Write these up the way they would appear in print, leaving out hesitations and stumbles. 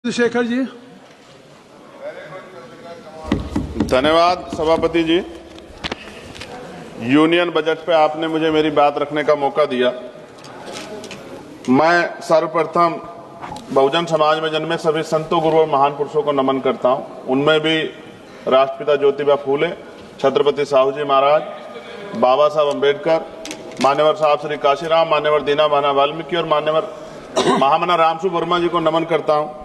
शेखर जी। धन्यवाद सभापति जी। Union budget पे आपने मुझे मेरी बात रखने का मौका दिया। मैं सर्वप्रथम बहुजन समाज में जन्मे सभी संतों, गुरुओं और महान पुरुषों को नमन करता हूं। उनमें भी राष्ट्रपिता ज्योतिबा फूले, छत्रपति साहू जी महाराज, बाबा साहब अम्बेडकर, मान्यवर साहब श्री काशीराम, मान्यवर दीनाबाना वाल्मीकि और मान्यवर महामना रामसु वर्मा जी को नमन करता हूं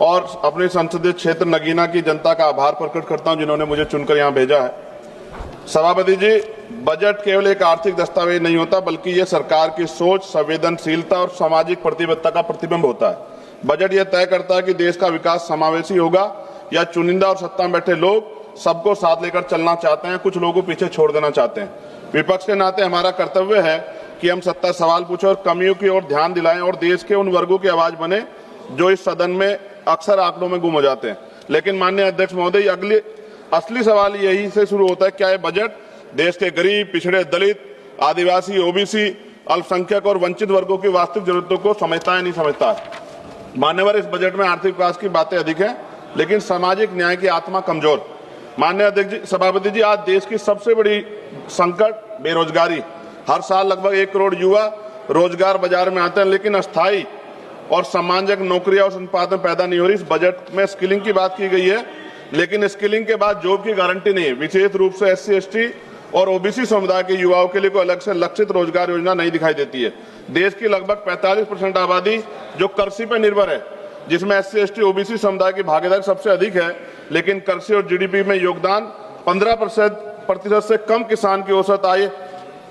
और अपने संसदीय क्षेत्र नगीना की जनता का आभार प्रकट करता हूं जिन्होंने मुझे चुनकर यहां भेजा है। सभापति जी, बजट केवल एक आर्थिक दस्तावेज नहीं होता बल्कि ये सरकार की सोच, संवेदनशीलता और सामाजिक प्रतिबद्धता का प्रतिबिंब होता है। बजट यह तय करता है कि देश का विकास समावेशी होगा या चुनिंदा और सत्ता में बैठे लोग सबको साथ लेकर चलना चाहते हैं, कुछ लोगों को पीछे छोड़ देना चाहते हैं। विपक्ष के नाते हमारा कर्तव्य है कि हम सत्ता सवाल पूछे और कमियों की ओर ध्यान दिलाएं और देश के उन वर्गों की आवाज बने जो इस सदन में अक्सर आंकड़ों में गुम हो जाते हैं। लेकिन माननीय अध्यक्ष महोदय, असली सवाल यही से शुरू होता है, क्या ये बजट देश के गरीब, पिछड़े, दलित, आदिवासी, ओबीसी, अल्पसंख्यक और वंचित वर्गों की वास्तविक जरूरतों को समझता है नहीं समझता है। मान्यवर, इस बजट में आर्थिक विकास की बातें अधिक हैं लेकिन सामाजिक न्याय की आत्मा कमजोर। माननीय अध्यक्ष सभापति जी, आज देश की सबसे बड़ी संकट बेरोजगारी। हर साल लगभग 1 करोड़ युवा रोजगार बाजार में आते हैं लेकिन अस्थायी और सम्मानजनक नौकरियां और संपादन पैदा नहीं हो रही। इस बजट में स्किलिंग की बात की गई है लेकिन स्किलिंग के बाद जॉब की गारंटी नहीं है। विशेष रूप से SC, ST और OBC समुदाय के युवाओं के लिए कोई अलग से लक्षित रोजगार योजना नहीं दिखाई देती है। देश की लगभग 45% आबादी जो कृषि पर निर्भर है, जिसमें SC, ST, OBC समुदाय की भागीदारी सबसे अधिक है, लेकिन कृषि और GDP में योगदान 15% से कम किसान की औसत आय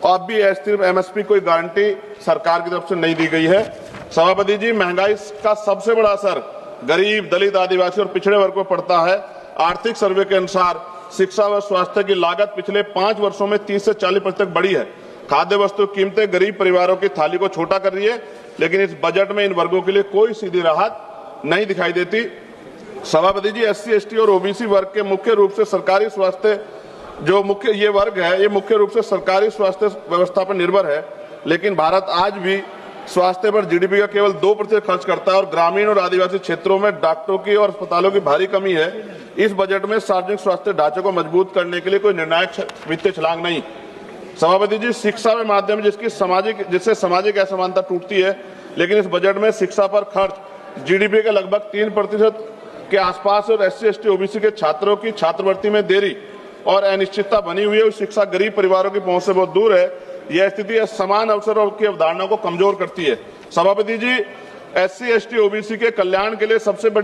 अब भी MSP कोई गारंटी सरकार की तरफ से नहीं दी गई है। सभापति जी, महंगाई का सबसे बड़ा असर गरीब, दलित, आदिवासी और पिछड़े वर्ग को पड़ता है। आर्थिक सर्वे के अनुसार शिक्षा व स्वास्थ्य की लागत पिछले 5 वर्षों में 30 से 40% बढ़ी है। खाद्य वस्तु कीमतें गरीब परिवारों की थाली को छोटा कर रही है लेकिन इस बजट में इन वर्गों के लिए कोई सीधी राहत नहीं दिखाई देती। सभापति जी, SC, ST और OBC वर्ग के मुख्य रूप से सरकारी स्वास्थ्य ये वर्ग है, ये मुख्य रूप से सरकारी स्वास्थ्य व्यवस्था पर निर्भर है, लेकिन भारत आज भी स्वास्थ्य पर GDP का केवल 2% खर्च करता है और ग्रामीण और आदिवासी क्षेत्रों में डॉक्टरों की और अस्पतालों की भारी कमी है। इस बजट में सार्वजनिक स्वास्थ्य ढांचे को मजबूत करने के लिए कोई निर्णायक वित्तीय छलांग नहीं। सभापति जी, शिक्षा के माध्यम जिससे सामाजिक असमानता टूटती है, लेकिन इस बजट में शिक्षा पर खर्च GDP के लगभग 3% के आसपास और SC, ST, OBC के छात्रों की छात्रवृत्ति में देरी और अनिश्चितता बनी हुई है। शिक्षा गरीब परिवारों की पहुंच से बहुत दूर है। यह स्थिति समान अवसरों की अवधारणा को कमजोर करती है। सभापति जी, SC, ST, OBC के कल्याण के लिए सबसे